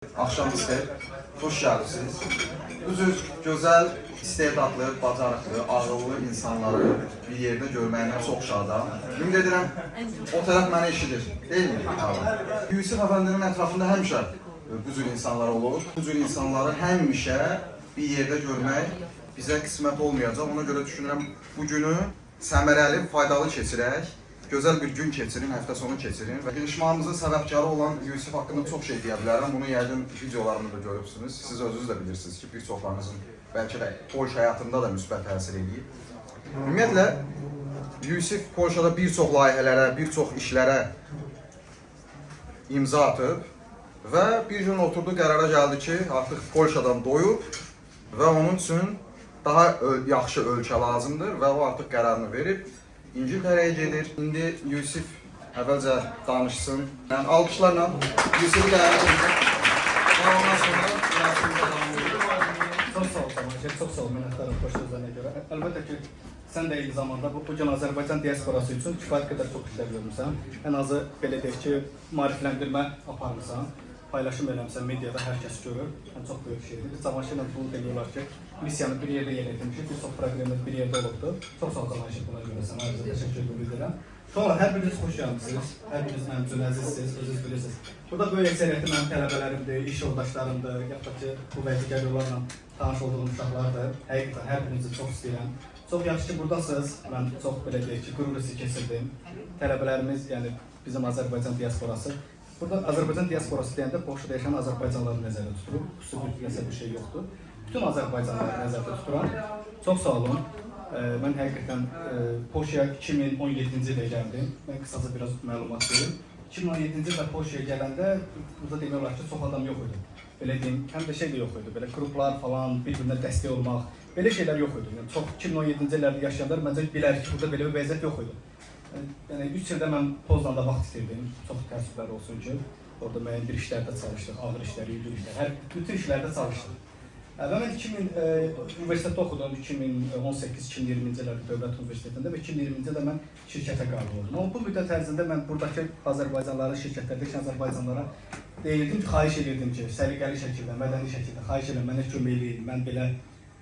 Axşamınız xeyir, xoş gəldiniz. Bu cür gözəl, istedadlı, bacarıqlı, ağıllı insanları bir yerdə görməyimdən çox şadam. Ümid edirəm, o tərəf məni eşidir, deyilmi? Yusif Əfəndinin ətrafında həmişə bu cür insanlar olur. Bu cür insanları həmişə bir yerdə görmək bizə qismət olmayacaq. Ona görə düşünürəm, bu günü səmərəli, faydalı keçirək. Gözəl bir gün keçirin, həftə sonu keçirin və yığışmamızın səbəbkarı olan Yusif haqqında çox şey deyə bilərəm. Bunu yəqin videolarını da görürsünüz. Siz özünüz də bilirsiniz ki, bir çoxlarınızın bəlkə də Polşa həyatında da müsbət təsir edir. Ümumiyyətlə, Yusif Polşada bir çox layihələrə, bir çox işlərə imza atıb və bir gün oturdu, qərara gəldi ki, artıq Polşadan doyub və onun üçün daha yaxşı ölkə lazımdır və o artıq qərarını verib. İngiltərəyə gedir. İndi Yusif əvvəlcə danışsın. Yəni, alqışlarla Yusifi dəvət edir. Və ondan sonra Yasin'də davam edir. Çox sağ ol Samanşək, çox sağ ol minnətdarım xoş sözlərinə görə. Əlbəttə ki, sən də eyni zamanda bu gün Azərbaycan diasporası üçün kifayət qədər çox işlər görmüsən. Ən azı belə deyək ki, maarifləndirmə aparmısan, paylaşım eləmişsən, mediada hər kəs görür. Çox böyük şeydir. Cavanşirlə bunu deyiyorlar ki, missiyanı bir yerdə yönetmişik, bir çox proqramımız bir yerdə olubdur. Çox sağ ol Cavanşir buna görə sənə ayrıca təşəkkür edirəm. Sonra hər biriniz xoş gəlmişsiniz, hər biriniz mənim üçün əzizsiniz, özünüz bilirsiniz. Burada böyük əksəriyyəti mənim tələbələrimdir, iş yoldaşlarımdır, yaxud ki, bu vəzifəli yollarla tanış olduğum uşaqlardır. Həqiqətən hər birinizi çox istəyirəm. Çox yaxşı ki, buradasınız. Mən çox belə deyək ki, qürur hissi keçirdim. Tələbələrimiz, yəni bizim Azərbaycan diasporası. Burada Azərbaycan diasporası deyəndə Polşada yaşayan Azərbaycanlıları nəzərdə tuturuq. Xüsusi bir şey yoxdur. Bütün Azərbaycanlıları nəzərdə tuturam. Çox sağ olun. Mən həqiqətən Polşaya 2017-ci ildə gəldim. Mən qısaca biraz məlumat verim. 2017-ci ildə Polşaya gələndə burada demək olar ki, çox adam yox idi. Belə deyim, həm də şey də yox idi. Belə qruplar falan, bir-birinə dəstək olmaq, belə şeylər yox idi. Yəni, çox 2017-ci illərdə yaşayanlar məncə bilər ki, burada belə bir vəziyyət yox idi. Yəni 3 ildə mən Poznanda vaxt itirdim. Çox təəssüflər olsun ki, orada müəyyən bir işlərdə çalışdıq, ağır işlər, yüngül işlər, bütün işlərdə çalışdıq. Və mən universitetdə oxudum 2018-2020-ci illərdə Dövlət Universitetində və 2020-ci ildə mən şirkətə qəbul oldum. Amma bu müddət ərzində mən buradakı Azərbaycanların şirkətlərdəki Azərbaycanlara deyirdim ki, xahiş edirdim ki, səliqəli şəkildə, mədəni şəkildə xahiş edirəm, mənə kömək eləyin. Mən belə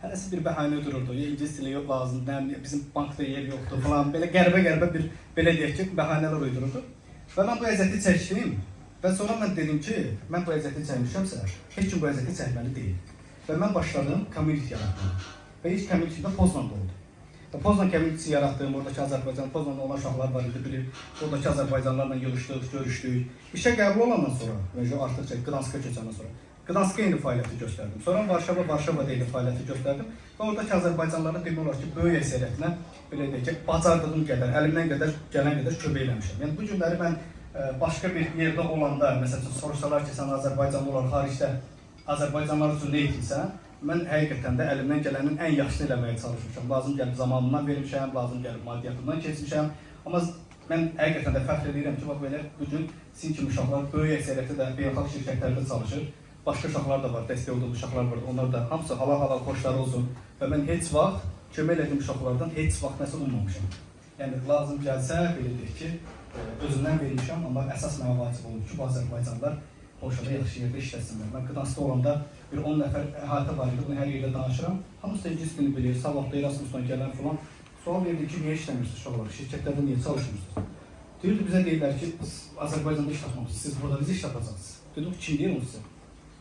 hərəsi bir bəhanə dururdu. Ya ingilis dili yox lazımdır, bizim bankda yer yoxdur falan. Belə qəribə bir belə deyək ki, bəhanələr uydururdu. Və mən bu əziyyəti çəkdim və sonra mən dedim ki, mən bu əziyyəti çəkmişəmsə, heç kim bu əziyyəti çəkməli deyil. Və mən başladım community yaratmaya. Və ilk community də Poznanda oldu. Poznan community yaratdım, oradakı Azərbaycan, Poznanda olan uşaqlar var idi, bilir. Oradakı Azərbaycanlarla yığışdıq, görüşdük. İşə qəbul olandan sonra, artıq Gdanska köçəndən sonra, Gdanska eyni fəaliyyəti göstərdim. Sonra Varşavada eyni fəaliyyəti göstərdim. Və oradakı Azərbaycanlara demək olar ki, böyük əksəriyyətinə, belə deyək ki, bacardığım qədər, əlimdən gələn qədər kömək eləmişəm. Yəni, bu günləri mən başqa bir yerdə olanda, məsələn, soruşsalar ki, sən Azərbaycanlı olaraq xaricdə Azərbaycanlar üçün nə edirsən? Mən həqiqətən də əlimdən gələnin ən yaxşını eləməyə çalışmışam. Lazım gəlib zamanından vermişəm, lazım gəlib maddiyyatından keçmişəm. Amma mən həqiqətən də fəxr edirəm ki, belə bugün sizin kimi uşaqlar böyük əksəriyyəti də beynəlxalq şirkətlərdə çalışır. Başqa uşaqlar da var, dəstək olduğum uşaqlar var. Onlar da hamısı halal xoşları olsun. Və mən heç vaxt kömək elədiyim uşaqlardan heç vaxt nəsə ummamışam. Yəni lazım gəlsə, belə deyək ki, özümdən vermişəm, amma əsas mənə vacib olub ki, bu Azərbaycanlılar Polşada yaxşı yerdə işləsinlər. Mən Gdanskda olanda bir 10 nəfər əhatə var idi, bunu hər yerdə danışıram. Hamısı da ingilis dilini bilir, savadda Erasmusdan gələn falan. Sual verdi ki, niyə işləmirsiniz uşaqlar, şirkətlərdə niyə çalışmırsınız? Deyirdi, bizə deyirlər ki, Azərbaycanda iş tapmamısınız, siz burada bizi iş tapacaqsınız. Dedim, kim deyir onu sizə?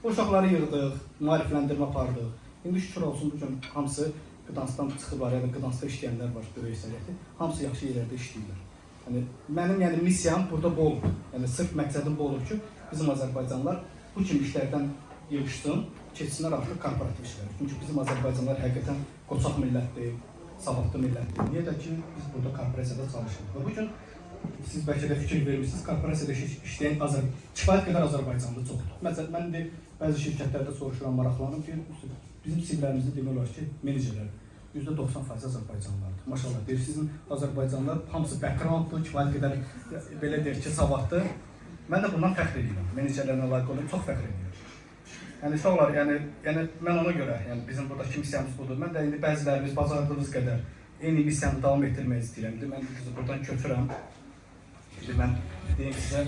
Bu uşaqları yığdıq, maarifləndirmə apardıq. İndi şükür olsun, bugün hamısı Gdanskdan çıxıblar, ya da Gdanskda işləyənlər var, böyük əksəriyyəti. Hamısı yaxşı yerlərdə işləyirlər. Mənim missiyam burada bu olub. Yəni, sırf məqsədim bu olub ki, bizim Azərbaycanlılar bu kimi işlərdən yığışsın, keçsinlər artıq korporativ işlər. Çünki bizim Azərbaycanlılar həqiqətən qoçaq millətdir, savadlı millətdir. Niyə də ki, biz burada korporasiyada çalışırıq. Və bugün siz bəlkə də fikir vermişsiniz, korporasiyada işləyən kifayət qədər Azərbaycanlı çoxdur. Məsələn, mən də bəzi şirkətlərdə soruşuram, maraqlanım ki, bizim sivlərimizdə demək olar ki, menecerlər %90% Azərbaycanlılardır. Maşallah, deyir, sizin Azərbaycanlılar hamısı backgrounddur, kifayət qədər belə deyir ki, savaddır. Mən də bundan fəxr edirəm, menecerlərlə layiq olub, çox fəxr edirəm. Yəni, uşaqlar, yəni mən ona görə, yəni bizim buradakı missiyamız budur. Mən də indi bəzilərimiz bacardığımız qədər eyni missiyanı davam etdirmək istəyirəm. Mən buradan köçürəm. Mən deyim sizə,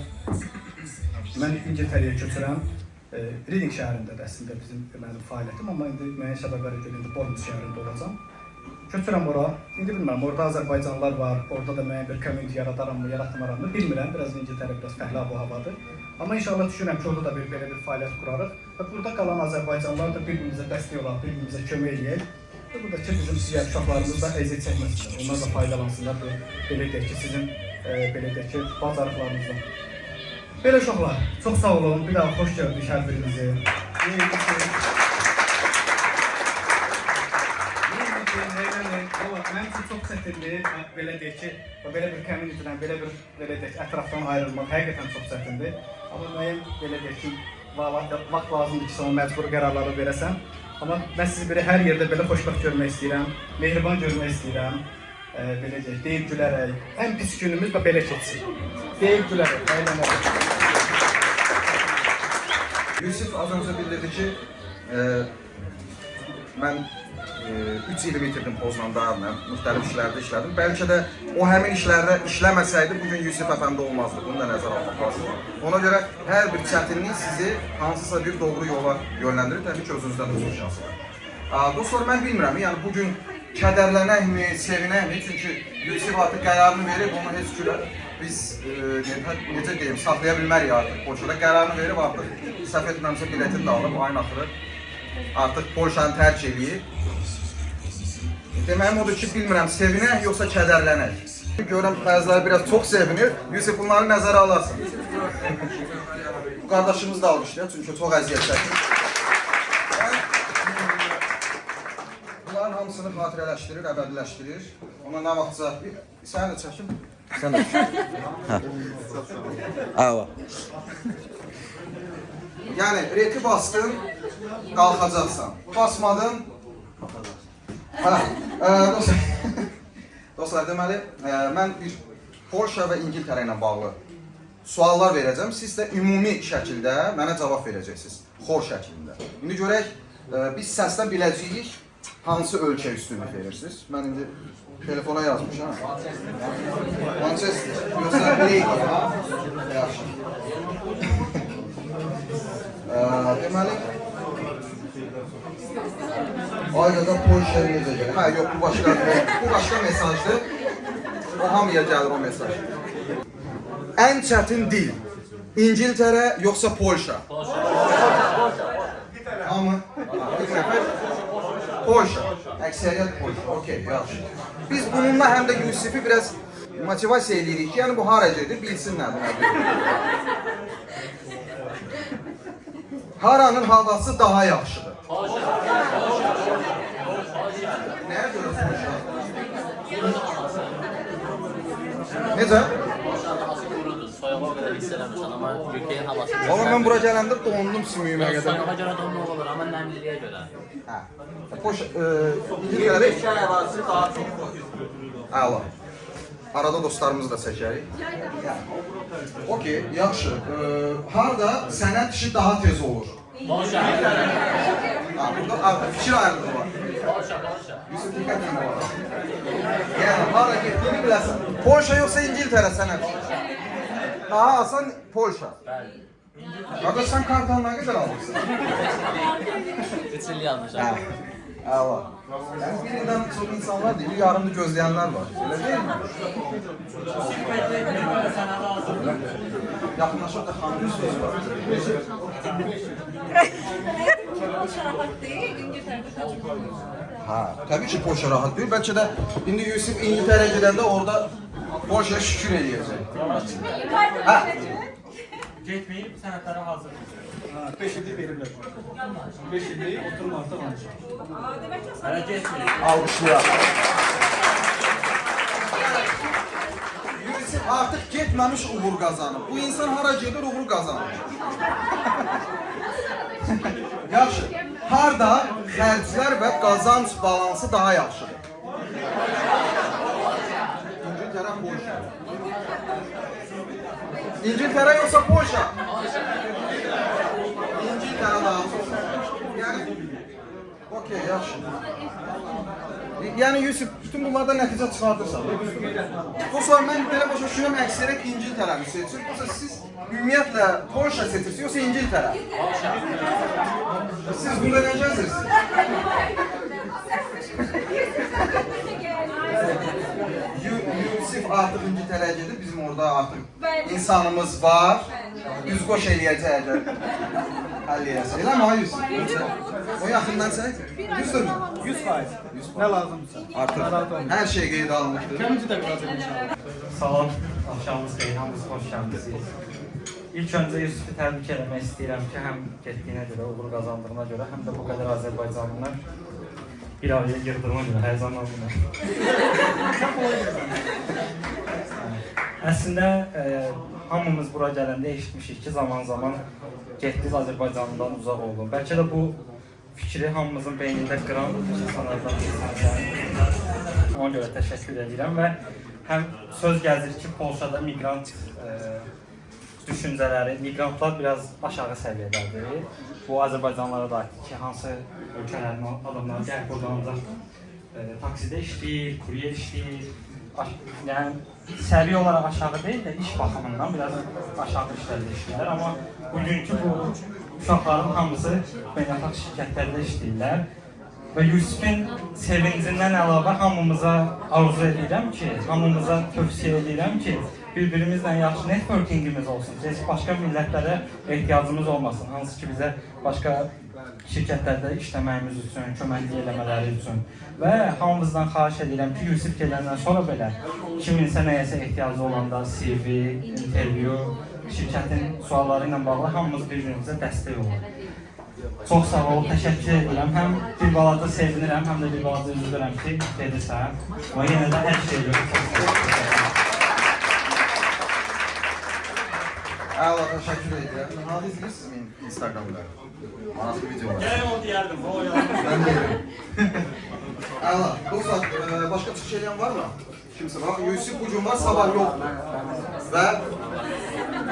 mən İngiltərəyə köçürəm. Reading şəhərindədir əslində mənim fəaliyyətim, amma indi müəyyən səbəblərə görə indi Bournemouth şəhərində olacam. Köçürəm ora. İndi bilmirəm, orada Azərbaycanlılar var, orada da müəyyən bir community yaradaramı, yaratmaramı bilmirəm. Biraz İngiltərə, biraz fəhlə havadır. Amma inşallah düşünürəm ki, orada da belə bir fəaliyyət qurarıq və burada qalan Azərbaycanlılar da bir-birimizə dəstək olaraq, bir-birimizə kömək eləyək. Və buradakı bizim digər uşaqlarımız da əziyyət çəkməsinlər, onlar da faydalansınlar, belə deyək ki, sizin belə deyək ki, bacarıqlarınızdan. Belə uşaqlar, çox sağ olun, bir daha xoş gördük hər birinizi. Mənim üçün çox çətindir, belə deyək ki, belə bir communitydən, belə deyək ki, ətrafdan ayrılmaq həqiqətən çox çətindir. Amma müəyyən belə deyək ki, vaxt lazımdır ki, sana məcbur qərarları verəsən. Amma mən sizi belə hər yerdə belə xoşbəxt görmək istəyirəm, mehriban görmək istəyirəm. Belə deyək, deyib gülərək, ən pis günümüz belə keçsin. Deyib gülərək, əylənərək. Yusif az önce bildirdi ki, mən 3 il bitirdim Poznan'da, müxtəlif işlərdə işlədim. Bəlkə də o həmin işlərdə işləməsəydi, bugün Yusif Əfəndi olmazdı. Bunu da nəzərə almaq lazım. Ona görə hər bir çətinlik sizi hansısa bir doğru yola yönləndirir. Təbii ki, özünüzdən də çox şansı var. Dostlar, mən bilmirəm, yəni bugün kədərlənəkmi, sevinəkmi? Çünki Yusif artıq qərarını verib, onu heç cürə biz necə deyim, saxlaya bilmərik artıq Polşada. Qərarını verib artıq, səhv etməmsə biletini də alıb, ayın axırı artıq Polşanı tərk eləyib. Deməyim odur ki, bilmirəm, sevinək yoxsa kədərlənək. Görürəm, bəziləri biraz çox sevinir, Yusif bunları nəzərə alarsın. Bu qardaşımız da almışdı, çünki çox əziyyət çəkir. Bunların hamısını xatirələşdirir, əbədiləşdirir. Ona nə vaxtsa... Səni də çəkim. Sən də çəkim. Əva. Yəni, reki bastın, qalxacaqsan. Basmadın, dostlar, deməli, mən bir Polşa və İngiltərə ilə bağlı suallar verəcəm. Siz də ümumi şəkildə mənə cavab verəcəksiniz, xor şəklində. İndi görək, biz səsdən biləcəyik, hansı ölkə üstünlük verirsiniz? Mən indi telefona yazmışam. Manchester, yoxsa Leyla, ha? Yaxşı. Deməli, Ayda'da Polşa'ya necə gəlir? Hə, yox, bu başqa mesajdır. O hamıya gəlir o mesaj. Ən çətin dil, İngiltərə yoxsa Polşa? Polşa. Hamı? Bir nəfər? Polşa. Əksəriyyət Polşa. Okey, yaxşı. Biz bununla həm də Yusifi biraz motivasiya edirik ki, yəni bu hara gedir, bilsinlər buna. Haranın havası daha yaxşıdır? Nəyə görə Polşa? Necə? Soyuğa qədər hiss eləmişəm, amma ülkenin havası... Valla mən bura gələndə dondum sümüyümə qədər. Soyuğa görə donma olur, amma nəmliliyə görə. Hə. İngiltərədə İki ay havası daha çox. Əla. Arada dostlarımızı da çəkərik. Okey, yaxşı. Harada sənət işi daha tez olur? Polşa. Burada fikir ayrılığı var. Polşa. Yusuf, diqqətlə var. Yəni, hara getdiyini biləsən. Polşa yoxsa İngiltərə sənət işi? Daha asan Polşa. Qardaş, sən kartdan nə qədər almışsın? 3 il yazmışam. Əla. Yəni, bir ildən çox insanlar deyil, yarımda gözləyənlər var. Öyle değil mi? Yaxınlaşıb da xanımın sözü var. Polşa rahat değil, İngiltere'de kaçırmıyor. Ha, tabii ki Polşa rahat değil. Belki de şimdi Yusuf İngiltere'ye gidəndə orada Polşa'ya şükür edəcək. Ha. Getməyib sənətlərə hazır. 5 illik veriblər. 5 illik oturmaqda danışır. Hələ getməyib. Alqışlayaq. Yusuf artıq getməmiş uğur qazanıb. Bu insan hara gedir, uğur qazanır. Yaxşı. Harda xərclər və qazanc balansı daha yaxşıdır? İngiltərə, Polşa. İngiltərə yoxsa Polşa? İngiltərə daha çox. Yəni, Okey, yaxşı. Yəni Yusif, bütün bunlardan nəticə çıxardırsan. Dostlar, mən belə başa düşürəm, əksəriyyət İngiltərəni seçir. Yoxsa siz ümumiyyətlə Polşa seçirsiniz, yoxsa İngiltərə? Siz burada necəsiniz? Yusif artıq İngiltərəyə gedib, bizim orada artıq insanımız var. Üzqoş eləyəcək. Həll eləyəcək. Eləmi ha Yusif? O yaxından çək. 100%. Nə lazımdırsa. Artıq hər şey qeydə alınmışdır. Kəmici də biraz inşallah. Salam, axşamınız xeyir, hamınız xoş gəlmisiniz. İlk öncə Yusufu təbrik eləmək istəyirəm ki, həm getdiyinə görə, uğur qazandığına görə, həm də bu qədər Azərbaycanlılar bir araya girdiyinə görə həzanlanırlar. Əslində, hamımız bura gələndə eşitmişik ki, zaman-zaman getdiniz Azərbaycanlıdan uzaq olun. Bəlkə də bu fikri hamımızın beynində qıran insanlardan insanlar. Ona görə təşəkkür edirəm və həm söz gəzir ki, Polşada miqrant düşüncələri, miqrantlar biraz aşağı səviyyədədir. Bu Azərbaycanlılara da aiddir ki, hansı ölkələrin adamları gəlib buradan ancaq taksidə işləyir, kuryer işləyir. Yəni, səviyyə olaraq aşağı deyil də, iş baxımından biraz aşağı işlərdə işləyir. Amma bugünkü bu uşaqların hamısı beynəlxalq şirkətlərdə işləyirlər. Və Yusifin sevincindən əlavə hamımıza arzu edirəm ki, hamımıza tövsiyə edirəm ki, bir-birimizlə yaxşı networkingimiz olsun. Heç başqa millətlərə ehtiyacımız olmasın. Hansı ki, bizə başqa şirkətlərdə işləməyimiz üçün, köməklik eləmələri üçün. Və hamımızdan xahiş edirəm ki, Yusif gələndən sonra belə kiminsə nəyəsə ehtiyacı olanda CV, intervyu, şirkətin sualları ilə bağlı hamımız bir-birimizə dəstək olur. Çox sağ ol, təşəkkür edirəm. Həm bir balaca sevinirəm, həm də bir balaca üzülürəm ki, gedirsən. Amma yenə də hər şey görürəm. Əla, təşəkkür edirəm. Hanı izləyirsiniz mi Instagramda? Manası video var. Gəlin o deyərdim, o yox. Mən deyirəm. Əla, dostlar, başqa çıxış edən var mı? Kimsə var? Yusif bugün var, sabah yoxdur. Və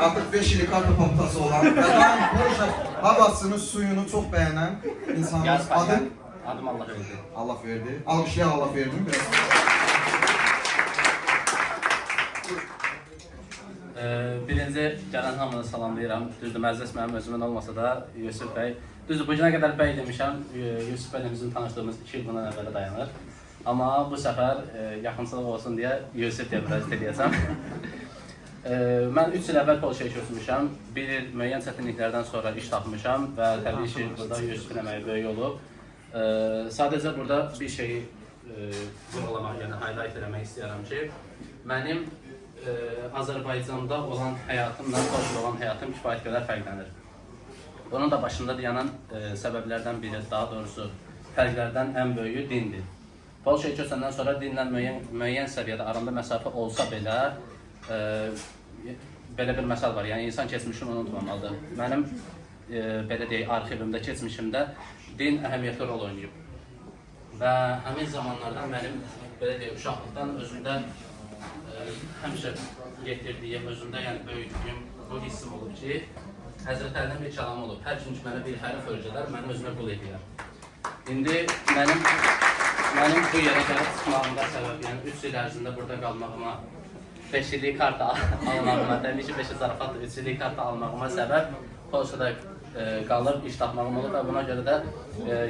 artıq 5 illik karta paptası olan və tam Polşa havasını, suyunu çox bəyənən insanımız adı? Adım Allah verdi. Allah verdi. Alqışlayan Allah verdi mi? Biraz. Birinci gələn hamını salamlayıram. Düzdür, məclis mənim özümün olmasa da Yusif bəy. Düzdür, bu günə qədər bəy demişəm. Yusif bəylə bizim tanışdığımız 2 il bundan əvvələ dayanır. Amma bu səfər yaxınçılıq olsun deyə Yusif deyə müraciət edəcəm. Mən 3 il əvvəl Polşaya köçmüşəm. Bir il müəyyən çətinliklərdən sonra iş tapmışam və təbii ki, burada Yusifin əməyi böyük olub. Sadəcə burada bir şeyi vurğulamaq, yəni highlight eləmək istəyirəm ki, mənim Azərbaycanda olan həyatımla Polşada olan həyatım kifayət qədər fərqlənir. Bunun da başında dayanan səbəblərdən biri, daha doğrusu fərqlərdən ən böyüyü dindir. Polşaya köçəndən sonra dinlə müəyyən səviyyədə aramda məsafə olsa belə, belə bir məsəl var, yəni insan keçmişini unutmamalıdır. Mənim, belə deyək, arxivimdə, keçmişimdə din əhəmiyyətli rol oynayıb. Və həmin zamanlarda mənim, belə deyək, uşaqlıqdan özümdə həmişə getirdiyim, özümdə yəni böyüdüyüm bu hissim olub ki, Həzrət Əlidən bir kəlam olub. Hər gün ki, mənə bir hərif öyrədər, mənim özümə qul edirəm. İndi mənim bu yerə gəlib çıxmağımda səbəb, yəni 3 il ərzində burada qalmağıma, 5 illik karta almağıma, təbii ki, 5 il zarafatdır, 3 illik karta almağıma səbəb Polşada qalıb, iş tapmağım olub və buna görə də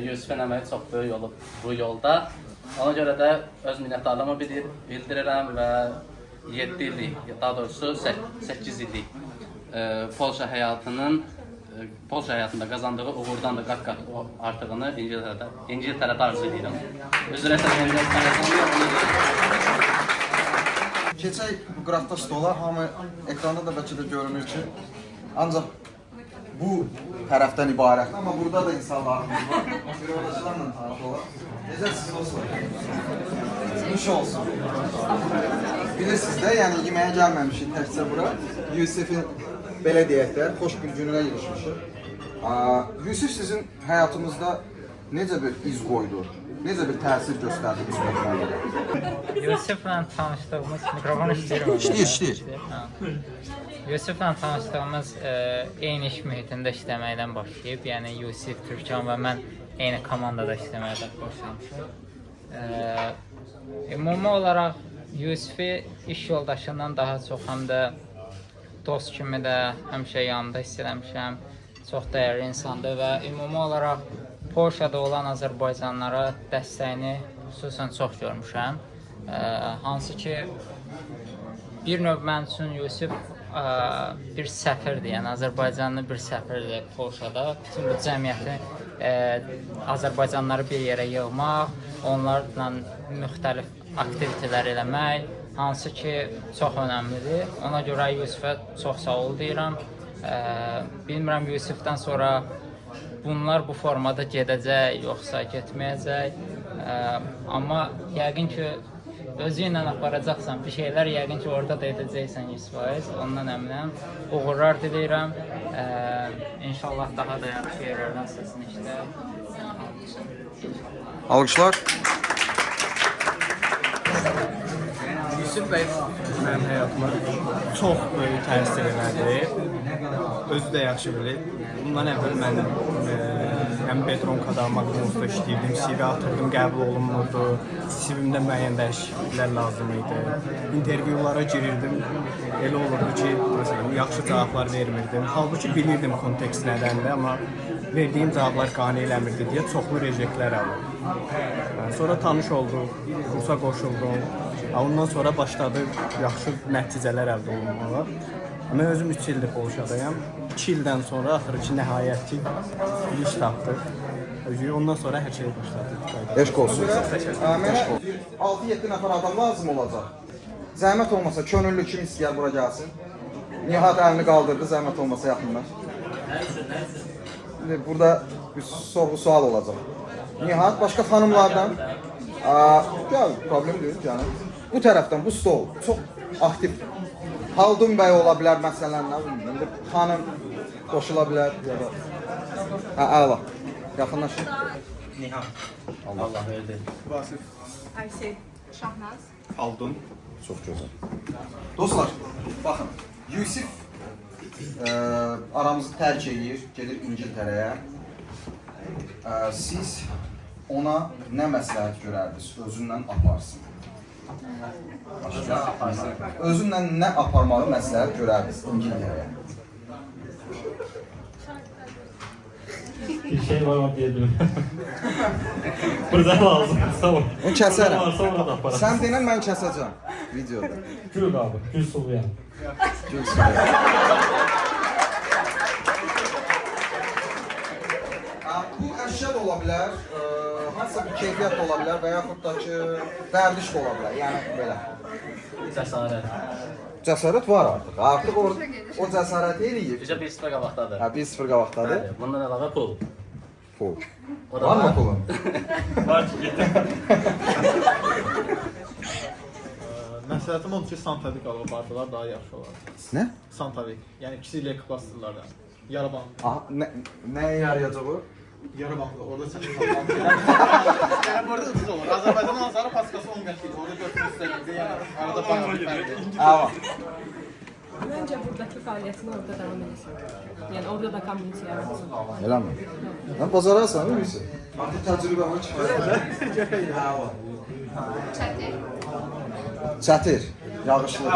Yusifin əməyi çox böyük olub bu yolda. Ona görə də öz minnətdarlığımı bildirirəm və 7 illik, daha doğrusu 8 illik Polşa həyatında qazandığı uğurdan da qat-qat artığını İngiltərədə arzu edirəm. Üzr istəyirəm. Keçək bu qrafda stola, hamı ekranda da bəlkə də görünür ki, ancaq bu tərəfdən ibarət, amma burada da insanlarımız var. Yoldaşlarla tanış olaq. Necəsiniz dostlar? Nuş olsun. Bilirsiniz də, yəni yeməyə gəlməmişik təkcə bura. Yusifin, belə deyək də, xoş bir gününə yürüşmüşük. Yusif sizin həyatınızda necə bir iz qoydu? Necə bir təsir göstərdi müsbətlərlə? Yusiflə tanışdığımız, mikrofon işləyirəm. İşləyir. Yusiflə tanışdığımız eyni iş mühitində işləməkdən başlayıb, yəni Yusif, Türkan və mən eyni komandada işləməyə də başlamışıq. Ümumi olaraq Yusifi iş yoldaşından daha çox həm də dost kimi də həmişə yanında hiss eləmişəm. Çox dəyərli insandır və ümumi olaraq Polşada olan Azərbaycanlara dəstəyini xüsusən çox görmüşəm. Hansı ki, bir növ mən üçün Yusif bir səfirdir, yəni Azərbaycanlı bir səfirdir Polşada. Bütün bu cəmiyyəti, Azərbaycanlıları bir yerə yığmaq, onlarla müxtəlif aktivitelər eləmək, hansı ki, çox önəmlidir. Ona görə Yusifə çox sağ ol deyirəm. Bilmirəm Yusifdən sonra bunlar bu formada gedəcək, yoxsa getməyəcək. Amma yəqin ki, özü ilə aparacaqsan, bir şeylər yəqin ki, orada da edəcəksən 100%. Ondan əminəm. Uğurlar diləyirəm. İnşallah daha da yaxşı yerlərdən səsini işləyək. Alqışlar. Yusif bəy mənim həyatıma çox böyük təsir elədi. Özü də yaxşı bilir. Bundan əvvəl mən həm Bedronkada, McDonald'sda işləyirdim, CV atırdım, qəbul olunmurdu. CV-mdə müəyyən dəyişikliklər lazım idi. İntervyulara girirdim, elə olurdu ki, məsələn, yaxşı cavablar vermirdim. Halbuki bilirdim kontekst nədəndir, amma verdiyim cavablar qane eləmirdi deyə çoxlu rejeklər alırdım. Sonra tanış olduq, kursa qoşuldum. Ondan sonra başladı yaxşı nəticələr əldə olunmağa. Mən özüm 3 ildir Polşadayam. 2 ildən sonra axırı ki, nəhayət ki, bir iş tapdıq. Ondan sonra hər şey başladı. Eşq olsun. Mənə 6-7 nəfər adam lazım olacaq. Zəhmət olmasa, könüllü kim istəyər bura gəlsin? Nihat əlini qaldırdı, zəhmət olmasa yaxınlar. Burada bir sorğu-sual olacaq. Nihat, başqa xanımlardan? Gəl, problem deyil, canım. Bu tərəfdən, bu stol çox aktiv. Haldun bəy ola bilər, məsələn, nə bilim, xanım qoşula bilər. Əla, yaxınlaşın. Nihat. Allah verdi. Vasif. Aysel, Şahnaz. Haldun. Çox gözəl. Dostlar, baxın, Yusif aramızı tərk edir, gedir İngiltərəyə. Siz ona nə məsləhət görərdiniz, özündən aparsın? Özündən nə aparmağı məsləhət görərdiniz İngiltərəyə? Bir şey var mı diye bilmiyorum. Burada lazım. Tamam. Onu kəsərəm. Sonra da aparam. Sən denən, mən kəsəcəm videoda. Gül abi. Gül suluyan. Gül suluyan. Bu əşya da ola bilər, hansısa bir keyfiyyət ola bilər və yaxud da ki, vərdiş də ola bilər, yəni belə. Cəsarət. Cəsarət var artıq. Artıq o cəsarəti eləyib. Bizə 1-0 qabaqdadır. 1-0 qabaqdadır. Bundan əlavə pul. Pul. O da Var mı pulun? Var ki getir. Məsləhətim odur ki, Santavik alıb bardalar daha yaxşı olar. Nə? Santavik, yəni ikisi ilə klasdırlar da. Yarabandı. Aha, nəyə yarayacaq o? Yarabandı, orada çəkin sallandı. Yəni burada ucuz olur. Azərbaycanın azarı paskası 10 qəpik, orada 400 istəyirdi, yəni arada bayağı bir fərqdir. Əla. Məncə buradakı fəaliyyətini orada davam edirsən. Yəni orada da kommuniti yaratsın. Eləmi? Mən bazararsan, bilirsin. Artıq təcrübəmi kifayət. Əla. Çətir. Çətir, yağışlı.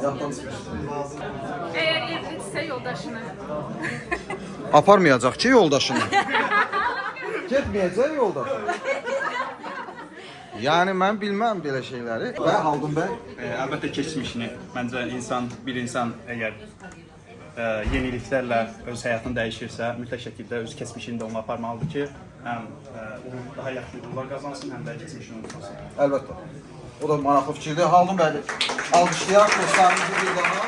Yaddan çıxmışdı. Əgər evlidirsə yoldaşını. Aparmayacaq ki yoldaşını. Getməyəcək yoldaş. Yəni mən bilməm belə şeyləri. Və Haldun bəy? Əlbəttə keçmişini. Məncə bir insan əgər yeniliklərlə öz həyatını dəyişirsə, mütləq şəkildə öz keçmişini də onunla aparmalıdır ki, həm daha yaxşı uğurlar qazansın, həm də keçmişini unutmasın. Əlbəttə. O da maraqlı fikirdir. Haldun bəy, alqışlayaq dostlarımızı bir daha.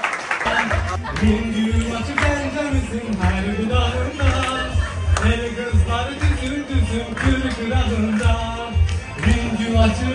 Güngül açı benzemizin her dudağında, el kızlar düzüm düzüm kır kırağında. Güngül açı